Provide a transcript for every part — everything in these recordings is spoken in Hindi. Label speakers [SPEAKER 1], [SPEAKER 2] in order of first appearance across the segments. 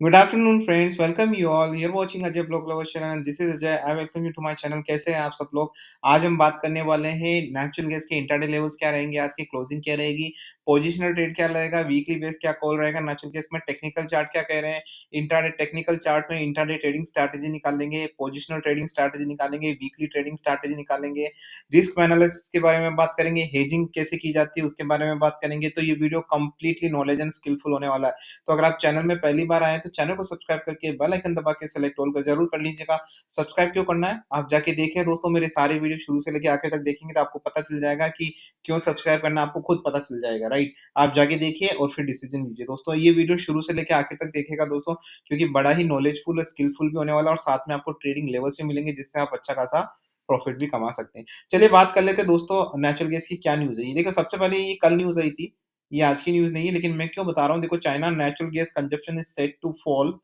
[SPEAKER 1] Good afternoon, friends. Welcome you all. You're watching Ajay Blog Lover channel and this is Ajay. I welcome you to my channel. कैसे हैं आप सब लोग? आज हम बात करने वाले हैं नेचुरल गैस के इंट्राडे लेवल्स क्या रहेंगे, आज की क्लोजिंग क्या रहेगी, पोजिशनल ट्रेड क्या रहेगा, वीकली बेस क्या कॉल रहेगा, नेचुरल गैस में टेक्निकल चार्ट क्या कह रहे हैं, इंट्राडे टेक्निकल चार्ट में इंट्राडे ट्रेडिंग स्ट्रैटेजी निकालेंगे, पोजिशनल ट्रेडिंग स्ट्रैटेजी निकालेंगे, वीकली ट्रेडिंग स्ट्रैटेजी निकालेंगे, रिस्क एनालिसिस के बारे में बात करेंगे, हेजिंग कैसे की जाती है उसके बारे में बात करेंगे। तो ये video completely knowledge and skilful होने वाला है। तो अगर आप चैनल में पहली बार आए हैं तो चैनल को सब्सक्राइब करके बेल आइकन दबा के सेलेक्ट ऑल को जरूर कर लीजिएगा। सब्सक्राइब क्यों करना है? आप जाके देखिए दोस्तों, मेरे सारे वीडियो शुरू से लेके आखिर तक देखेंगे तो आपको पता चल जाएगा कि क्यों सब्सक्राइब करना है, आपको खुद पता चल जाएगा, राइट? आप जाके देखिए और फिर डिसीजन लीजिए। दोस्तों ये वीडियो शुरू से लेके आखिर तक देखिएगा दोस्तों, क्योंकि बड़ा ही नॉलेजफुल और स्किलफुल भी होने वाला है और साथ में आपको ट्रेडिंग लेवल्स भी मिलेंगे जिससे आप अच्छा खासा प्रॉफिट भी कमा सकते हैं। चलिए बात कर लेते हैं दोस्तों, नेचुरल गैस की क्या न्यूज़ है। ये देखो, सबसे पहले ये कल न्यूज़ आई थी, ये आज की न्यूज़ नहीं है, लेकिन मैं क्यों बता रहा हूँ, देखो China natural gas consumption is set to fall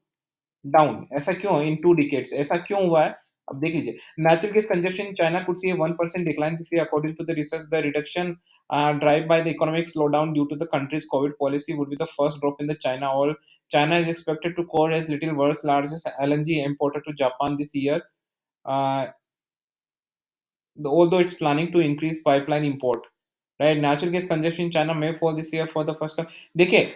[SPEAKER 1] down. ऐसा क्यों इन 2 डिकेड्स, ऐसा क्यों हुआ है? अब देख लीजिए, natural gas consumption in China could see a 1% decline this year according to the research. The reduction driven by the economic slowdown due to the country's COVID policy would be the first drop in the China oil. China is expected to core as little world's largest LNG importer to Japan this year. Uh, although it's planning to increase pipeline import, right? Natural gas consumption in China may fall this year for the first time. देखिए,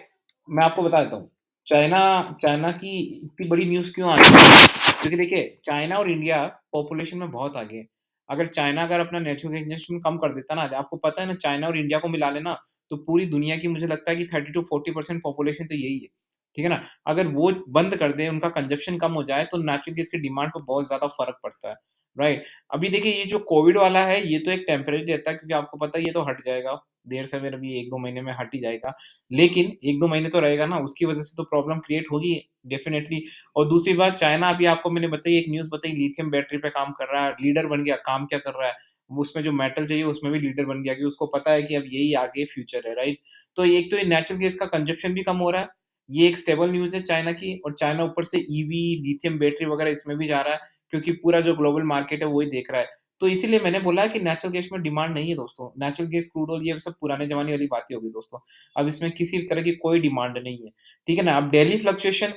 [SPEAKER 1] मैं आपको बता देता हूँ, चाइना चाइना की इतनी बड़ी न्यूज़ क्यों आ रही है? क्योंकि देखिए, चाइना और इंडिया पॉपुलेशन में बहुत आगे है। अगर चाइना अपना नेचुरल गैस कंजम्पशन कम कर देता ना, आपको पता है ना, चाइना और इंडिया को मिला लेना, तो पूरी दुनिया की मुझे लगता है कि 30 टू 40% पॉपुलेशन तो यही है। ठीक है ना? अगर वो बंद कर दें, उनका कंजम्पशन कम हो जाए, तो नेचुरल गैस की डिमांड पे बहुत ज़्यादा फ़र्क पड़ता है, राइट? अभी देखिए, ये जो कोविड वाला है, ये तो एक टेम्परेरी रहता है, क्योंकि आपको पता है ये तो हट जाएगा, देर सवेर अभी 1-2 महीने में हट ही जाएगा। लेकिन 1-2 महीने तो रहेगा ना, उसकी वजह से तो प्रॉब्लम क्रिएट होगी डेफ़िनेटली। और दूसरी बात, चाइना अभी आपको मैंने बताई, एक न्यूज़ बताई, लिथियम बैटरी पे काम कर रहा है, लीडर बन गया। काम क्या कर रहा है? वो उसमें जो मेटल चाहिए उसमें भी लीडर बन गया, कि उसको पता है कि अब यही आगे फ्यूचर है, राइट? तो एक तो ये नेचुरल गैस का कंजम्पशन भी कम हो रहा है, ये एक स्टेबल न्यूज़ है चाइना की, और चाइना ऊपर से ईवी, लिथियम बैटरी वगैरह इसमें भी जा रहा है, क्योंकि पूरा जो ग्लोबल मार्केट है वही देख रहा है। तो इसीलिए मैंने बोला कि नेचुरल गैस में डिमांड नहीं है दोस्तों। नेचुरल गैस, क्रूड ऑयल, ये सब पुराने ज़माने वाली बातें हो गई दोस्तों। अब इसमें किसी तरह की कोई डिमांड नहीं है। ठीक है ना? अब डेली फ्लक्चुएशन,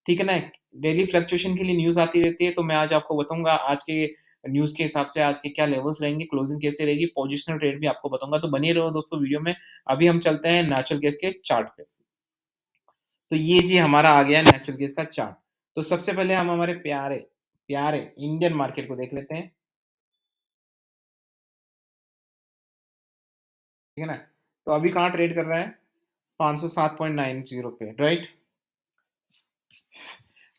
[SPEAKER 1] ठीक है ना? डेली फ्लक्चुएशन के लिए न्यूज़ आती रहती है, तो मैं आज आपको बताऊँगा आज के न्यूज़ के हिसाब से आज के क्या लेवल्स रहेंगे, क्लोजिंग कैसे रहेगी, पोजिशनल ट्रेड भी आपको बताऊँगा। तो बने रहो दोस्तों वीडियो में। अभी हम चलते हैं नेचुरल गैस के चार्ट पे। तो ये जी हमारा आ गया नेचुरल गैस का चार्ट। तो सबसे पहले हम हमारे प्यारे, प्यारे इंडियन मार्केट को देख लेते हैं, ठीक है ना? तो अभी कहाँ ट्रेड कर रहा है? 507.90 पे, राइट?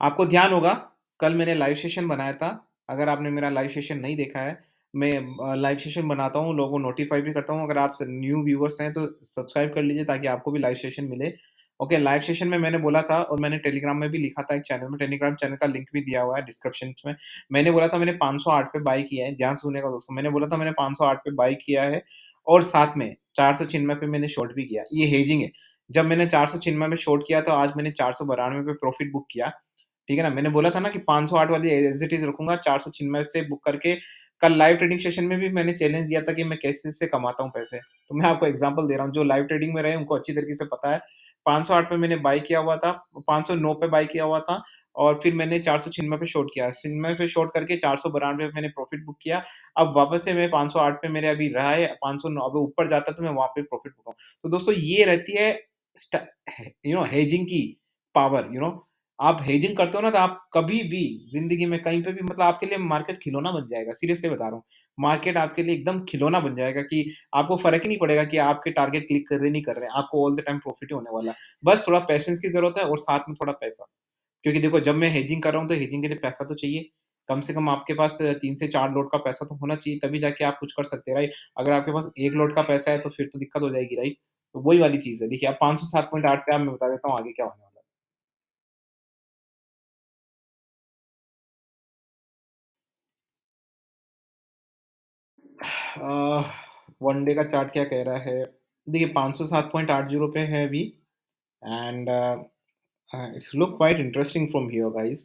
[SPEAKER 1] आपको ध्यान होगा, कल मैंने लाइव सेशन बनाया था। अगर आपने मेरा लाइव सेशन नहीं देखा है, मैं लाइव सेशन बनाता हूँ, लोगों को नोटिफ़ाई भी करता हूँ। अगर आप स न्यू व्यूअर्स हैं तो सब्सक्राइब कर लीजिए ताकि आपको भी लाइव सेशन मिले। ओके, लाइव सेशन में मैंने बोला था, और मैंने टेलीग्राम में भी लिखा था एक चैनल में, टेलीग्राम चैनल का लिंक भी दिया हुआ है डिस्क्रिप्शन में। मैंने बोला था मैंने 508 पे बाय किया है, ध्यान से सुनिएगा दोस्तों। मैंने बोला था मैंने 508 पे बाय किया है, और साथ में 496 पे मैंने शॉर्ट भी किया। ये हेजिंग है। जब मैंने 496 में शॉर्ट किया तो आज मैंने 492 पे प्रॉफिट बुक किया। ठीक है ना? मैंने बोला था ना कि 508 वाली एज़ इट इज़ रखूँगा, 496 से बुक करके कल लाइव ट्रेडिंग सेशन में भी मैंने चैलेंज दिया था कि मैं कैसे से कमाता हूँ पैसे। तो मैं आपको एग्ज़ाम्पल दे रहा हूँ, जो लाइव ट्रेडिंग में रहे उनको अच्छी तरीके से पता है। 508 पे मैंने बाय किया हुआ था, 509 पे बाय किया हुआ था, और फिर मैंने 496 पे शॉर्ट किया। 96 पे शॉर्ट करके 492 पे मैंने प्रॉफिट बुक किया। अब वापस से मैं 508 पे मेरे अभी रहा है, 509 अब ऊपर जाता तो मैं वहाँ पे प्रॉफिट बुक। तो दोस्तों ये रहती है स्ट हेजिंग की पावर, आप हेजिंग करते हो ना, तो आप कभी भी ज़िंदगी में कहीं पे भी, मतलब आपके लिए मार्केट खिलौना बन जाएगा, सीरियसली बता रहा हूँ। मार्केट आपके लिए एकदम खिलौना बन जाएगा, कि आपको फ़र्क ही नहीं पड़ेगा कि आपके टारगेट क्लिक कर रहे, नहीं कर रहे हैं, आपको ऑल द टाइम प्रॉफ़िट ही होने वाला है। बस थोड़ा पेशेंस की ज़रूरत है और साथ में थोड़ा पैसा। क्योंकि देखो, जब मैं हेजिंग कर रहा हूँ, तो हेजिंग के लिए पैसा तो चाहिए। कम से कम आपके पास 3 से 4 लोड का पैसा तो होना चाहिए, तभी जाके आप कुछ कर सकते हैं, राइट? अगर आपके पास 1 लोड का पैसा है, तो फिर तो दिक्कत हो जाएगी, राइट? तो वही वाली चीज़ है। देखिए, अब 507.8 पे अब मैं बता देता हूँ आगे क्या होने वाला है। अ, वन डे का चार्ट क्या कह रहा है? देखिए, 507.80 पे है अभी, and it's look quite interesting from here guys.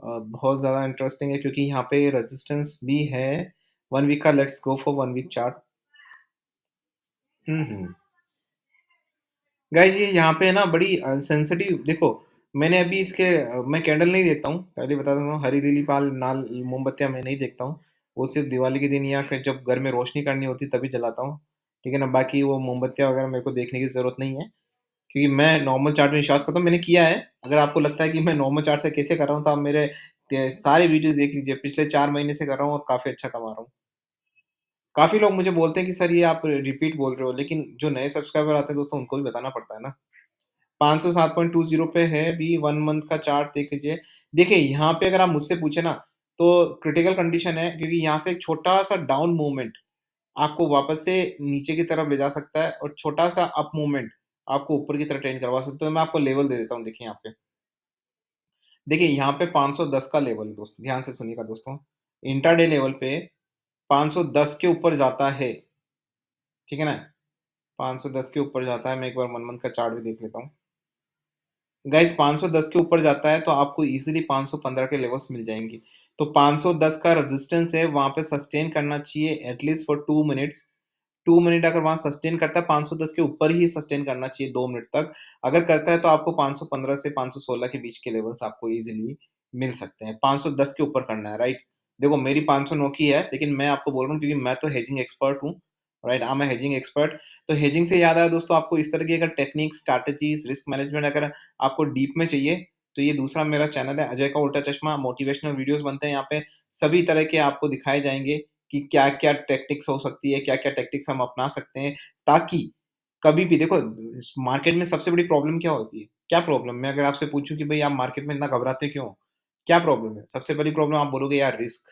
[SPEAKER 1] बहुत ज़्यादा इंटरेस्टिंग है, क्योंकि यहाँ पे रेजिस्टेंस भी है। 1 वीक का, let's go for 1 week chart. हुँ, हुँ। गाइस, ये यहाँ पे ना बड़ी सेंसिटिव, देखो, मैंने अभी मैं कैंडल नहीं देखता हूँ, पहले बता दूँगा हरी लिली पाल नाल मोमबत्तियाँ मैं नहीं देखता हूँ। वो सिर्फ़ दिवाली के दिन या फिर जब घर में रोशनी करनी होती है तभी जलाता हूँ, ठीक है ना? बाकी वो मोमबत्तियाँ वगैरह मेरे को देखने की ज़रूरत नहीं है, क्योंकि मैं नॉर्मल चार्ट में विश्वास करता हूँ, मैंने किया है। अगर आपको लगता है कि मैं नॉर्मल चार्ट से कैसे कर रहा हूँ, तो आप मेरे सारे वीडियोज़ देख लीजिए, पिछले 4 महीने से कर रहा हूँ और काफ़ी अच्छा कमा रहा हूँ। काफ़ी लोग मुझे बोलते हैं कि सर ये आप रिपीट बोल रहे हो, लेकिन जो नए सब्सक्राइबर आते हैं दोस्तों उनको भी बताना पड़ता है ना। 507.20 पे है अभी 1 मंथ का चार्ट देख लीजिए। देखिए यहाँ पे अगर आप मुझसे पूछे ना, तो क्रिटिकल कंडीशन है, क्योंकि यहाँ से एक छोटा-सा डाउन मूवमेंट आपको वापस से नीचे की तरफ ले जा सकता है और छोटा-सा अप मूवमेंट आपको ऊपर की तरफ ट्रेंड करवा सकता है। तो मैं आपको लेवल दे देता हूँ, देखिए यहाँ पे। देखिए यहाँ पे 510 का लेवल दोस्तों, ध्यान से सुनिएगा दोस्तों। इंट्राडे लेवल पे 510 के ऊपर जाता है, ठीक है ना? 510 के ऊपर जाता है, मैं एक बार 1 मंथ का चार्ट भी देख लेता हूँ। गाइस 510 के ऊपर जाता है तो आपको ईज़िली 515 के लेवल्स मिल जाएँगी। तो 510 का रेजिस्टेंस है, वहाँ पे सस्टेन करना चाहिए at least for 2 minutes. 2 minute अगर वहाँ सस्टेन करता है, 510 के ऊपर ही सस्टेन करना चाहिए 2 मिनट तक। अगर करता है तो आपको 515 से 516 के बीच के लेवल्स आपको ईज़िली मिल सकते हैं। 510 के ऊपर करना है, राइट? देखो मेरी 509 की है, लेकिन मैं आपको बोल रहा हूँ क्योंकि मैं तो हेजिंग एक्सपर्ट हूँ, right? I am a hedging expert. तो हेजिंग से याद आया दोस्तों, आपको इस तरह की अगर टेक्निक्स, स्ट्रैटेजीज़, रिस्क मैनेजमेंट अगर आपको डीप में चाहिए, तो ये दूसरा मेरा चैनल है अजय का उल्टा चश्मा, मोटिवेशनल वीडियोज़ बनते हैं यहाँ पे। सभी तरह के आपको दिखाए जाएँगे कि क्या-क्या टैक्टिक्स हो सकती है, क्या-क्या टैक्टिक्स हम अपना सकते हैं, ताकि कभी भी देखो मार्केट में सबसे बड़ी प्रॉब्लम क्या होती है? क्या प्रॉब्लम? मैं अगर आपसे पूछूँ कि भई आप मार्केट में इतना घबराते क्यों हो? क्या प्रॉब्लम है? सबसे बड़ी प्रॉब्लम आप बोलोगे यार रिस्क,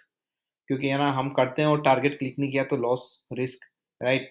[SPEAKER 1] क्योंकि है ना हम करते हैं और टारगेट क्लिक नहीं किया तो लॉस, रिस्क, राइट?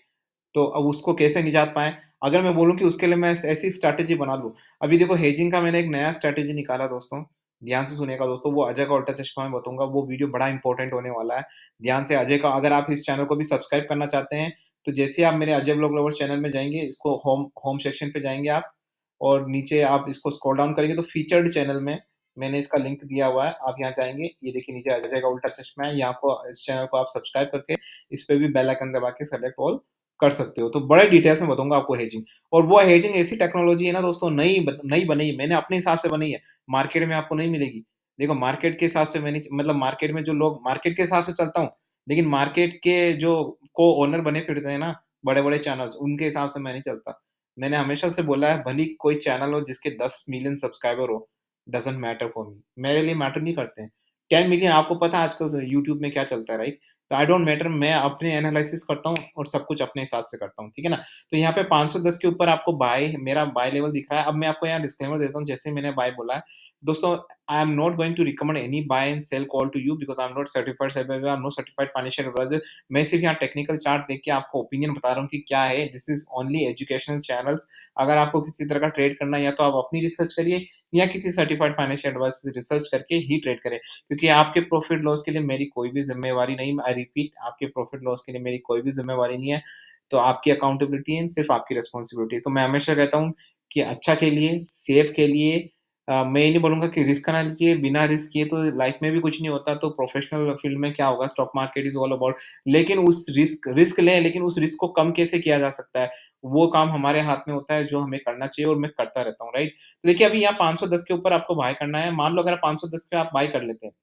[SPEAKER 1] तो अब उसको कैसे निजात पाएँ? अगर मैं बोलूँ कि उसके लिए मैं ऐसी स्ट्रैटेजी बना लूँ। अभी देखो हेजिंग का मैंने एक नया स्ट्रैटेजी निकाला दोस्तों, ध्यान से सुनिएगा दोस्तों, वो अजय का उल्टा चश्मा मैं बताऊँगा, वो वीडियो बड़ा इम्पोर्टेंट होने वाला है। ध्यान से अजय का अगर आप इस चैनल को भी सब्सक्राइब करना चाहते हैं, तो जैसे ही आप मेरे अजय व्लॉग लवर्स चैनल में जाएँगे, इसको होम होम सेक्शन पे जाएँगे आप और नीचे आप इसको स्क्रॉल डाउन करेंगे तो फीचर्ड चैनल में मैंने इसका लिंक दिया हुआ है। आप यहाँ जाएँगे, ये देखिए नीचे अजय का उल्टा चश्मा है, यहाँ को इस चैनल को आप सब्सक्राइब करके इस पे भी बेल आइकन दबा के सेलेक्ट ऑल कर सकते हो। तो बड़े डिटेल्स में बताऊँगा आपको हेजिंग, और वो हेजिंग ऐसी टेक्नोलॉज़ी है ना दोस्तों, नई बनी है, मैंने अपने हिसाब से बनाई है, मार्केट में आपको नहीं मिलेगी। देखो मार्केट के हिसाब से मैंने मतलब मार्केट में जो लोग मार्केट के हिसाब से चलता हूँ, लेकिन मार्केट के जो को-ओनर बने फिरते हैं ना, बड़े-बड़े चैनल्स, उनके हिसाब से मैं नहीं चलता। मैंने हमेशा से बोला है, भले ही कोई चैनल हो जिसके 10 मिलियन सब्सक्राइबर हो, डज़न्ट मैटर फॉर मी, मेरे लिए मैटर नहीं करते हैं। 10 मिलियन आपको पता है आजकल यूट्यूब में क्या चलता है, राइट? तो आई डोंट मैटर, मैं अपने एनालिसिस करता हूँ और सब कुछ अपने हिसाब से करता हूँ, ठीक है ना? तो यहाँ पे 510 के ऊपर आपको मेरा बाय लेवल दिख रहा है। अब मैं आपको यहाँ डिस्क्लेमर देता हूँ, जैसे मैंने बाय बोला है। दोस्तों, I am not going to recommend any buy and sell call to you because I am not certified sell buy, I am not certified financial advisor. मैं सिर्फ यहाँ टेक्निकल चार्ट देख के आपको ओपिनियन बता रहा हूँ कि क्या है। This is only educational channels. अगर आपको किसी तरह का ट्रेड करना है, या तो आप अपनी रिसर्च करिए या किसी सर्टिफाइड फाइनेंशियल एडवाइज़र से रिसर्च करके ही ट्रेड करें। क्योंकि आपके प्रॉफिट लॉस के लिए मेरी कोई भी ज़िम्मेवारी नहीं, आई रिपीट, आपके प्रॉफिट लॉस के लिए मेरी कोई भी ज़िम्मेवारी नहीं है। तो आपकी अकाउंटेबिलिटी है, सिर्फ़ आपकी रिस्पॉन्सिबिलिटी है। तो मैं हमेशा कहता हूँ कि अच्छा खेलिए, सेफ खेलिए। मैं ये नहीं बोलूँगा कि रिस्क ना लीजिए, बिना रिस्क किए तो लाइफ़ में भी कुछ नहीं होता, तो प्रोफ़ेशनल फ़ील्ड में क्या होगा, stock market is all about, लेकिन उस रिस्क रिस्क लें, लेकिन उस रिस्क को कम कैसे किया जा सकता है, वो काम हमारे हाथ में होता है, जो हमें करना चाहिए और मैं करता रहता हूँ, राइट? तो देखिए अभी यहाँ 510 के ऊपर आपको बाय करना है। मान लो अगर 510 पे आप बाय कर लेते हैं,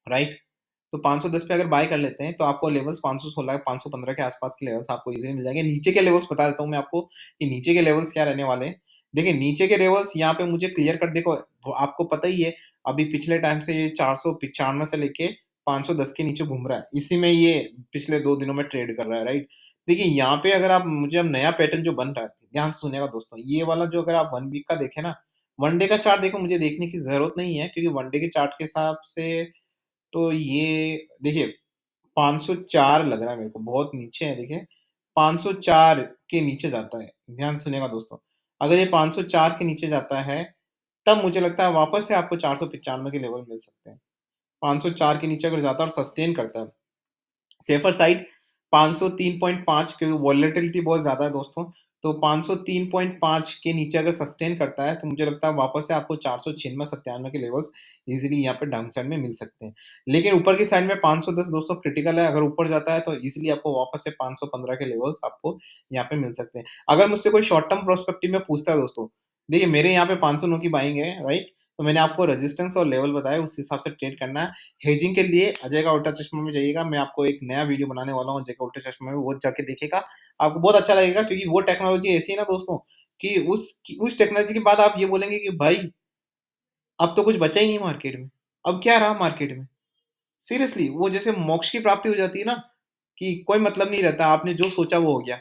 [SPEAKER 1] राइट? तो 510 पे अगर बाय कर लेते हैं, तो आपको लेवल्स 516, 515 के आस-पास के लेवल्स आपको ईज़िली मिल जाएँगे। नीचे के लेवल्स बता देता हूँ मैं आपको कि नीचे के लेवल्स क्या रहने वाले हैं। देखिए, नीचे के लेवल्स यहाँ पे मुझे क्लियर कट देखो, आपको पता ही है, अभी पिछले टाइम से ये 495 से लेके 510 के नीचे घूम रहा है। इसी में ये पिछले 2 दिनों में ट्रेड कर रहा है, राइट? देखिए, यहाँ पे अगर आप मुझे अब नया पैटर्न जो बन रहा है, ध्यान से सुनिएगा दोस्तों, ये वाला जो अगर आप 1 वीक का देखें ना, 1 डे का चार्ट देखो मुझे देखने की ज़रूरत नहीं है, क्योंकि 1 डे के चार्ट के हिसाब से तो ये देखिए 504 लग रहा है मेरे को, बहुत नीचे है देखिए, 504 के नीचे जाता है, ध्यान से सुनिएगा दोस्तों। अगर ये 504 के नीचे जाता है, तब मुझे लगता है वापस से आपको 495 के लेवल मिल सकते हैं। 504 के नीचे अगर जाता है और सस्टेन करता है, सेफर साइड 503.5, क्योंकि वोलेटिलिटी बहुत ज़्यादा है दोस्तों, तो 503.5 के नीचे अगर सस्टेन करता है, तो मुझे लगता है वापस से आपको 496-97 के लेवल्स ईज़िली यहाँ पे डाउन साइड में मिल सकते हैं। लेकिन ऊपर की साइड में 510 दोस्तों क्रिटिकल है, अगर ऊपर जाता है तो ईज़िली आपको वापस से 515 के लेवल्स आपको यहाँ पे मिल सकते हैं। अगर मुझसे कोई शॉर्ट टर्म पर्सपेक्टिव में पूछता है दोस्तों, देखिए, मेरे यहाँ पे 509 की बाइंग है, राइट? तो मैंने आपको रेजिस्टेंस और लेवल बताया, उस हिसाब से ट्रेड करना है। हेजिंग के लिए अजय का उल्टा चश्मा में जाइएगा, मैं आपको एक नया वीडियो बनाने वाला हूँ अजय का उल्टा चश्मा में, वो जाके देखिएगा, आपको बहुत अच्छा लगेगा क्योंकि वो टेक्नोलॉजी ऐसी है ना दोस्तों कि उस टेक्नोलॉजी के बाद आप ये बोलेंगे कि भाई, अब तो कुछ बचा ही नहीं मार्केट में, अब क्या रहा मार्केट में? सीरियसली वो जैसे मोक्ष की प्राप्ति हो जाती है ना, कि कोई मतलब नहीं रहता, आपने जो सोचा वो हो गया।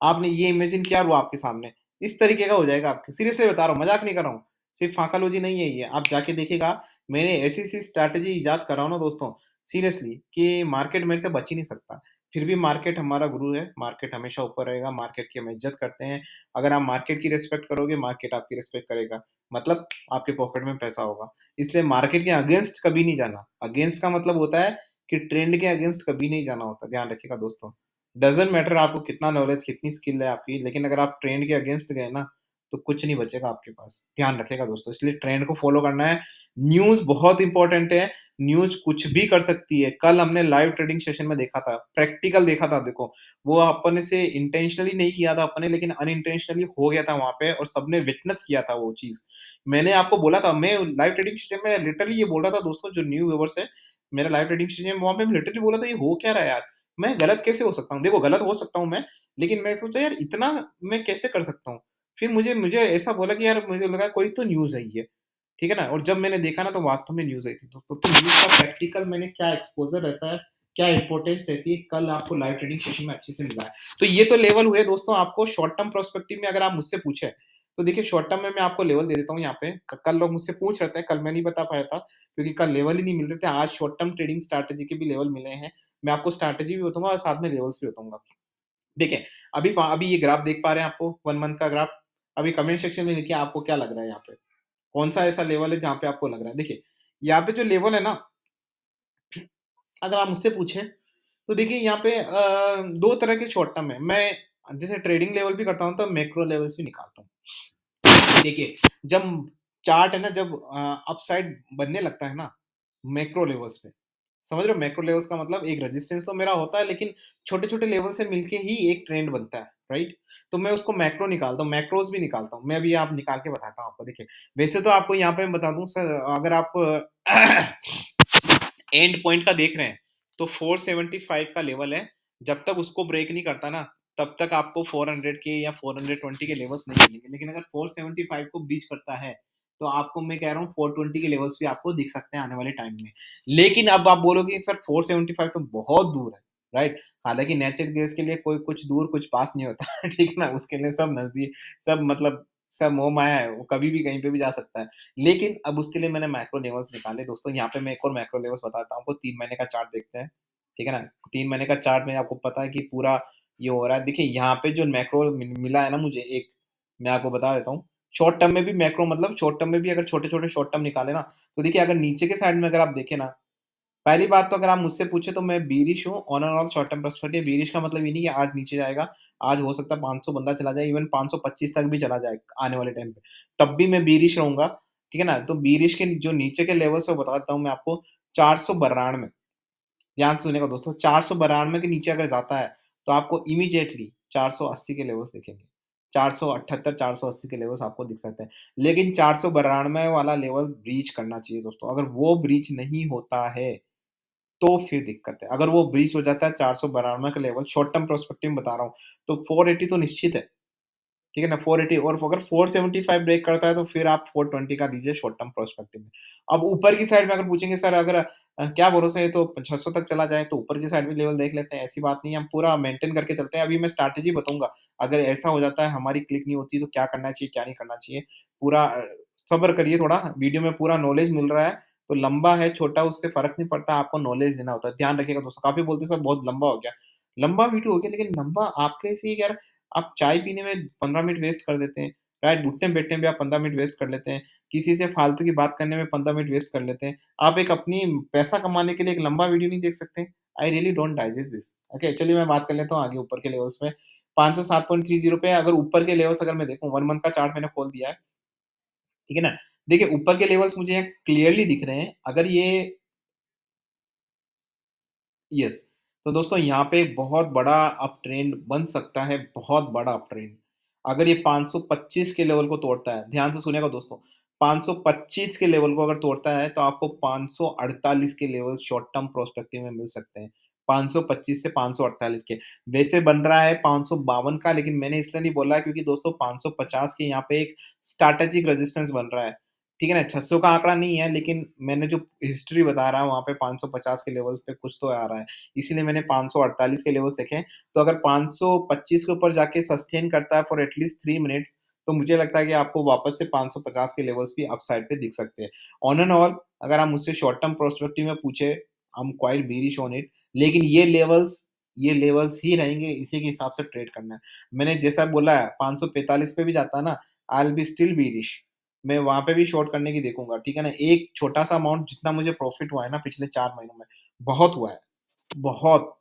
[SPEAKER 1] आपने ये इमेजिन किया और वो आपके सामने। इस तरीके का हो जाएगा आपके, सीरियसली बता रहा हूँ, मज़ाक नहीं कर रहा हूँ। सिर्फ़ फाँकालॉजी नहीं है ये, आप जाके देखिएगा, मैंने ऐसी-ऐसी स्ट्रैटेजी इजाद कर रहा हूँ ना दोस्तों, सीरियसली कि मार्केट मेरे से बच ही नहीं सकता। फिर भी मार्केट हमारा गुरु है, मार्केट हमेशा ऊपर रहेगा, मार्केट की हम इज़्ज़त करते हैं। अगर आप मार्केट की रिस्पेक्ट करोगे, मार्केट आपकी रिस्पेक्ट करेगा। मतलब आपके पॉकेट में पैसा होगा। इसलिए मार्केट के अगेंस्ट कभी नहीं जाना। अगेंस्ट का मतलब होता है कि ट्रेंड के अगेंस्ट कभी नहीं जाना होता, ध्यान रखिएगा दोस्तों। डज़न्ट मैटर आपको कितना नॉलेज, कितनी स्किल है आपकी, लेकिन अगर आप ट्रेंड के अगेंस्ट गए ना, तो कुछ नहीं बचेगा आपके पास। ध्यान रखिएगा दोस्तों, इसलिए ट्रेंड को फ़ॉलो करना है। न्यूज़ बहुत इम्पोर्टेंट है, न्यूज़ कुछ भी कर सकती है। कल हमने लाइव ट्रेडिंग सेशन में देखा था, प्रैक्टिकल देखा था देखो। वो अपन से इंटेंशनली नहीं किया था अपन ने, लेकिन अनइंटेंशनली हो गया था वहाँ पे और सबने विटनेस किया था वो चीज़। मैंने आपको बोला था, मैं लाइव ट्रेडिंग सेशन में लिटरली ये बोल रहा था दोस्तों, जो न्यू व्यूअर्स हैं, मेरा लाइव ट्रेडिंग सेशन वहाँ पे मैं लिटरली बोला था, ये हो क्या रहा है यार? मैं गलत कैसे हो सकता हूँ? देखो गलत हो सकता हूँ मैं, लेकिन मैं सोचा यार इतना मैं कैसे कर सकता हूँ? फिर मुझे मुझे ऐसा बोला कि यार मुझे लगा कोई तो न्यूज़ है ये, ठीक है ना? और जब मैंने देखा ना तो वास्तव में न्यूज़ आई थी। तो न्यूज़ का प्रैक्टिकल मैंने क्या एक्सपोज़र रहता है, क्या इम्पोर्टेंस रहती है, कल आपको लाइव ट्रेडिंग सेशन में अच्छे से मिला है। तो ये तो लेवल हुए दोस्तों आपको शॉर्ट टर्म पर्सपेक्टिव में अगर आप मुझसे पूछें, तो देखिए शॉर्ट टर्म में मैं आपको लेवल दे देता हूँ यहाँ पे। क कल लोग मुझसे पूछ रहे थे, कल मैं नहीं बता पाया था क्योंकि कल लेवल ही नहीं मिल रहे थे। आज शॉर्ट टर्म ट्रेडिंग स्ट्रैटेजी के भी लेवल मिले हैं। मैं आपको स्ट्रैटेजी भी बताऊँगा और साथ में लेवल्स भी बताऊँगा। देखिए, अभी ये ग्राफ देख पा रहे हैं आपको 1 मंथ का ग्राफ? अभी कमेंट सेक्शन में लिखिए आपको क्या लग रहा है यहाँ पे? कौन-सा ऐसा लेवल है जहाँ पे आपको लग रहा है? देखिए, यहाँ पे जो लेवल है ना, अगर आप मुझसे पूछें, तो देखिए यहाँ पे 2 तरह के शॉर्ट टर्म है। मैं जैसे ट्रेडिंग लेवल भी करता हूँ, तो मैक्रो लेवल्स भी निकालता हूँ। देखिए, जब चार्ट है ना, जब अपसाइड बनने लगता है ना, मैक्रो लेवल्स पे, समझ रहे हो? मैक्रो लेवल्स का मतलब एक रेजिस्टेंस तो मेरा होता है, लेकिन छोटे-छोटे लेवल से मिलके ही एक ट्रेंड बनता है, राइट? तो मैं उसको मैक्रो निकालता हूँ, मैक्रोज़ भी निकालता हूँ। मैं अभी आप निकाल के बताता हूँ आपको, देखिए। वैसे तो आपको यहाँ पे मैं बता दूँ सर, अगर आप एंड पॉइंट का देख रहे हैं, तो 475 का लेवल है। जब तक उसको ब्रेक नहीं करता ना, तब तक आपको 400 के या 420 के लेवल्स नहीं मिलेंगे। लेकिन अगर 475 को ब्रीच करता है, तो आपको मैं कह रहा हूँ 420 के लेवल्स भी आपको दिख सकते हैं आने वाले टाइम में। लेकिन अब आप बोलोगे सर 475 तो बहुत दूर है, राइट? हालाँकि नेचुरल गैस के लिए कोई कुछ दूर कुछ पास नहीं होता, ठीक है ना? उसके लिए सब नज़दीक, सब मतलब सब मोह-माया है, वो कभी भी कहीं पे भी जा सकता है। लेकिन अब उसके लिए मैंने मैक्रो लेवल्स निकाले दोस्तों, यहाँ पे मैं एक और मैक्रो लेवल्स बताता हूँ आपको, 3 महीने का चार्ट देखते हैं, ठीक है ना? 3 महीने का चार्ट में आपको पता है कि पूरा ये हो रहा है। देखिए यहाँ पे जो मैक्रो मिला है ना मुझे एक, मैं आपको बता देता हूँ। शॉर्ट टर्म में भी मैक्रो मतलब शॉर्ट टर्म में भी अगर छोटे-छोटे शॉर्ट टर्म निकाले ना, तो देखिए अगर नीचे के साइड में अगर आप देखें ना, पहली बात तो अगर आप मुझसे पूछे तो मैं बीरिश हूँ, on and all short term perspective. Bearish का मतलब ये नहीं कि आज नीचे जाएगा, आज हो सकता है 500 बंदा चला जाए, इवन 525 तक भी चला जाए आने वाले टाइम पे, तब भी मैं बीरिश रहूँगा, ठीक है ना? तो बीरिश के जो नीचे के लेवल्स है वो बताता हूँ मैं आपको, 492, ध्यान से सुनिएगा दोस्तों, 492 के नीचे अगर जाता है, तो आपको इमीडिएटली 480 के लेवल्स दिखेंगे। 478, 480 के लेवल्स आपको दिख सकते हैं। लेकिन 492 वाला लेवल ब्रीच करना चाहिए दोस्तों, अगर वो ब्रीच नहीं होता है, तो फिर दिक्कत है। अगर वो ब्रीच हो जाता है 492 का लेवल, शॉर्ट टर्म पर्सपेक्टिव में बता रहा हूँ, तो 480 तो निश्चित है। ठीक है ना? 480, और अगर 475 ब्रेक करता है तो फिर आप 420 का लीजिए शॉर्ट टर्म पर्सपेक्टिव में। अब ऊपर की साइड में अगर पूछेंगे सर, अगर क्या भरोसा है ये तो 600 तक चला जाए, तो ऊपर की साइड भी लेवल देख लेते हैं, ऐसी बात नहीं है, हम पूरा मेंटेन करके चलते हैं। अभी मैं स्ट्रैटेजी बताऊँगा, अगर ऐसा हो जाता है हमारी क्लिक नहीं होती तो क्या करना चाहिए, क्या नहीं करना चाहिए। पूरा सब्र करिए थोड़ा, वीडियो में पूरा नॉलेज मिल रहा है, तो लंबा है, छोटा उससे फ़र्क नहीं पड़ता, आपको नॉलेज लेना होता है। ध्यान रखिएगा दोस्तों, काफ़ी बोलते हैं सर बहुत लंबा हो गया। लंबा वीडियो हो गया, लेकिन लंबा आपके ऐसे ही यार, आप चाय पीने में 15 मिनट वेस्ट कर देते हैं, राइट? घुटने-बैठने में आप 15 मिनट वेस्ट कर लेते हैं, किसी से फालतू की बात करने में 15 मिनट वेस्ट कर लेते हैं। आप एक अपनी पैसा कमाने के लिए एक लंबा वीडियो नहीं देख सकते? I really don't digest this. Okay, चलिए मैं बात कर लेता हूँ आगे ऊपर के लेवल्स में। 507.30 पे अगर ऊपर के लेवल्स अगर मैं देखूँ, 1 मंथ का चार्ट मैंने खोल दिया है, ठीक है ना? देखिए ऊपर के लेवल्स मुझे यहाँ क्लियरली दिख रहे हैं। अगर ये यस। तो दोस्तों यहाँ पे बहुत बड़ा अप ट्रेंड बन सकता है, बहुत बड़ा अप ट्रेंड। अगर ये 525 के लेवल को तोड़ता है, ध्यान से सुनिएगा दोस्तों, 525 के लेवल को अगर तोड़ता है, तो आपको 548 के लेवल शॉर्ट टर्म प्रोस्पेक्टिव में मिल सकते हैं। 525 से 548 के। वैसे बन रहा है 552 का, लेकिन मैंने इसलिए नहीं बोला है क्योंकि दोस्तों 550 के यहाँ पे एक स्ट्रैटेजिक रेजिस्टेंस बन रहा है। ठीक है ना? 600 का आंकड़ा नहीं है, लेकिन मैंने जो हिस्ट्री बता रहा हूँ, वहाँ पे 550 के लेवल्स पे कुछ तो आ रहा है। इसीलिए मैंने 548 के लेवल्स देखे हैं। तो अगर 525 के ऊपर जाके सस्टेन करता है फॉर एटलीस्ट 3 मिनट्स, तो मुझे लगता है कि आपको वापस से 550 के लेवल्स भी अपसाइड पे दिख सकते हैं। ऑन एंड ऑल अगर आप मुझसे शॉर्ट टर्म पर्सपेक्टिव में पूछे, I am quite bearish on it, लेकिन ये लेवल्स ही रहेंगे, इसी के हिसाब से ट्रेड करना है। मैंने जैसा बोला है 545 पे भी जाता है ना, I will be still bearish. मैं वहाँ पे भी शॉर्ट करने की देखूँगा, ठीक है ना? एक छोटा-सा अमाउंट जितना मुझे प्रॉफिट हुआ है ना पिछले 4 महीनों में, बहुत हुआ है, बहुत।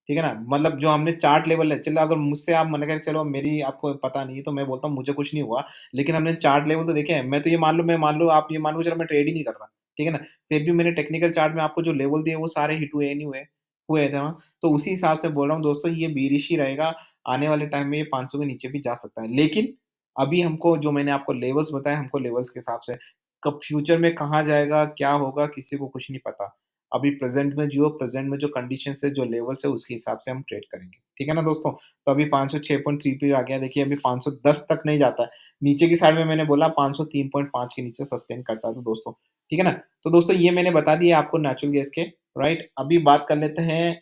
[SPEAKER 1] ठीक है ना? मतलब जो हमने चार्ट लेवल है, चलो अगर मुझसे आप मना करें, चलो मेरी आपको पता नहीं है, तो मैं बोलता हूँ मुझे कुछ नहीं हुआ। लेकिन हमने चार्ट लेवल तो देखे हैं। मैं मान लो आप ये मान लो चलो मैं ट्रेड ही नहीं कर रहा, ठीक है ना? फिर भी मैंने टेक्निकल चार्ट में आपको जो लेवल दिए वो सारे हिट हुए, नहीं हुए? हुए थे ना? तो उसी हिसाब से बोल रहा हूँ दोस्तों, ये बेयरिश ही रहेगा। आने वाले टाइम में ये 500 के नीचे भी जा सकता है। लेकिन अभी हमको जो मैंने आपको लेवल्स बताए, हमको लेवल्स के हिसाब से कब फ्यूचर में कहाँ जाएगा, क्या होगा, किसी को कुछ नहीं पता। अभी प्रेज़ेंट में जियो, प्रेज़ेंट में जो कंडीशंस है, जो लेवल्स है, उसके हिसाब से हम ट्रेड करेंगे। ठीक है ना दोस्तों? तो अभी 506.3 पे आ गया, देखिए अभी 510 तक नहीं जाता है। नीचे की साइड में मैंने बोला 503.5 के नीचे सस्टेन करता है तो दोस्तों, ठीक है ना? तो दोस्तों ये मैंने बता दिए आपको नेचुरल गैस के, राइट? अभी बात कर लेते हैं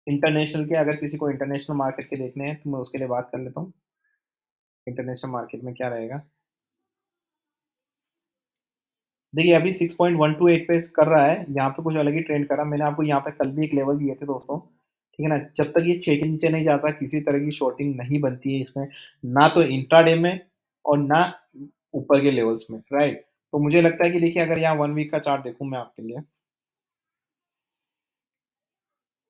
[SPEAKER 1] इंटरनेशनल के, अगर किसी को इंटरनेशनल मार्केट के देखने हैं, तो मैं उसके लिए बात कर लेता हूँ। इंटरनेशनल मार्केट में क्या रहेगा? देखिए, अभी 6.128 पे कर रहा है, यहाँ पे कुछ अलग ही ट्रेंड कर रहा है। मैंने आपको यहाँ पे कल भी एक लेवल दिए थे दोस्तों, ठीक है ना? जब तक ये 6 के नीचे नहीं जाता, किसी तरह की शॉर्टिंग नहीं बनती है इसमें, ना तो इंट्राडे में और ना ऊपर के लेवल्स में, राइट? तो मुझे लगता है कि देखिए अगर यहाँ 1 वीक का चार्ट देखूँ मैं आपके लिए,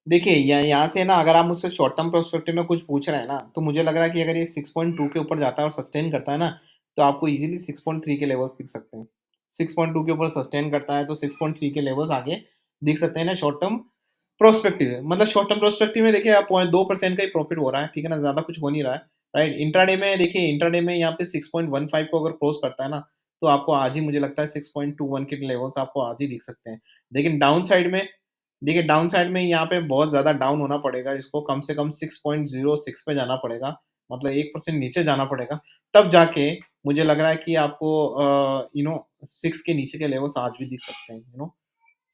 [SPEAKER 1] देखिए, यहाँ से ना अगर आप मुझसे शॉर्ट टर्म पर्सपेक्टिव में कुछ पूछ रहे हैं ना, तो मुझे लग रहा है कि अगर ये 6.2 के ऊपर जाता है और सस्टेन करता है ना, तो आपको ईज़िली 6.3 के लेवल्स दिख सकते हैं। 6.2 के ऊपर सस्टेन करता है, तो 6.3 के लेवल्स आगे दिख सकते हैं ना शॉर्ट टर्म प्रोस्पेक्टिव है। मतलब शॉर्ट टर्म प्रोस्पेक्टिव में देखिए आप 0.2% का ही प्रॉफिट हो रहा है, ठीक है ना? ज़्यादा कुछ हो नहीं रहा है, राइट? इंट्राडे में देखिए, इंट्राडे में यहाँ पे 6.15 को अगर क्रॉस करता है ना, तो आपको आज ही मुझे लगता है 6.21 के लेवल्स आपको आज ही दिख सकते हैं। लेकिन डाउन साइड में देखिए, डाउन साइड में यहाँ पे बहुत ज़्यादा डाउन होना पड़ेगा, इसको कम से कम 6.06 पे जाना पड़ेगा, मतलब 1% नीचे जाना पड़ेगा, तब जाके मुझे लग रहा है कि आपको 6 के नीचे के लेवल्स आज भी दिख सकते हैं,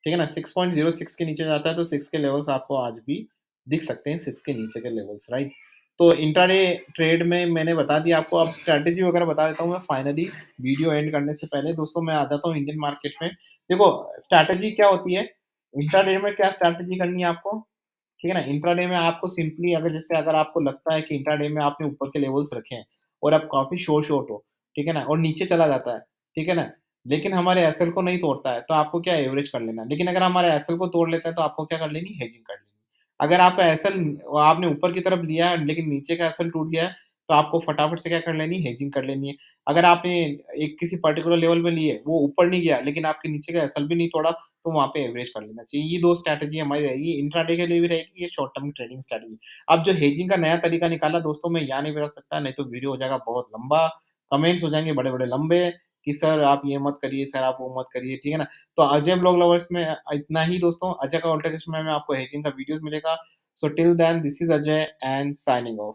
[SPEAKER 1] ठीक है ना? 6.06 के नीचे जाता है तो 6 के लेवल्स आपको आज भी दिख सकते हैं, 6 के नीचे के लेवल्स, राइट? तो इंट्राडे ट्रेड में मैंने बता दिया आपको, अब स्ट्रैटेजी वगैरह बता देता हूँ मैं फाइनली वीडियो एंड करने से पहले। दोस्तों मैं आ जाता हूँ इंडियन मार्केट में। देखो, स्ट्रैटेजी क्या होती है, इंट्राडे में क्या स्ट्रैटेजी करनी है आपको, ठीक है ना? इंट्राडे में आपको सिंपली अगर आपको लगता है कि इंट्राडे में आपने ऊपर के लेवल्स रखे हैं और आप काफ़ी शॉर्ट हो, ठीक है ना? और नीचे चला जाता है, ठीक है ना? लेकिन हमारे एसएल को नहीं तोड़ता है, तो आपको क्या एवरेज कर लेना है। लेकिन अगर हमारे एसएल को तोड़ लेता है, तो आपको क्या कर लेनी, हेजिंग कर लेनी। अगर आपका एसएल आपने ऊपर की तरफ लिया है, लेकिन नीचे का एसएल टूट गया है, तो आपको फटाफट से क्या कर लेनी है, हेजिंग कर लेनी है। अगर आपने एक किसी पर्टिकुलर लेवल पे लिए, वो ऊपर नहीं गया, लेकिन आपके नीचे का एसएल भी नहीं तोड़ा, तो वहाँ पे एवरेज कर लेना चाहिए। ये 2 स्ट्रैटेजी हमारी रहेगी, इंट्राडे के लिए भी रहेगी, ये शॉर्ट टर्म ट्रेडिंग स्ट्रैटेजी। अब जो हेजिंग का नया तरीका निकाला दोस्तों, मैं यहाँ नहीं बता सकता, नहीं तो वीडियो हो जाएगा बहुत लंबा, कमेंट्स हो जाएँगे बड़े-बड़े लंबे कि सर आप ये मत करिए, सर आप वो मत करिए, ठीक है ना? तो अजय ब्लॉग लवर्स में इतना ही दोस्तों, अजय का ऑल्टरनेटिव में आपको हेजिंग का वीडियोज़ मिलेगा। So till then this is Ajay and signing of.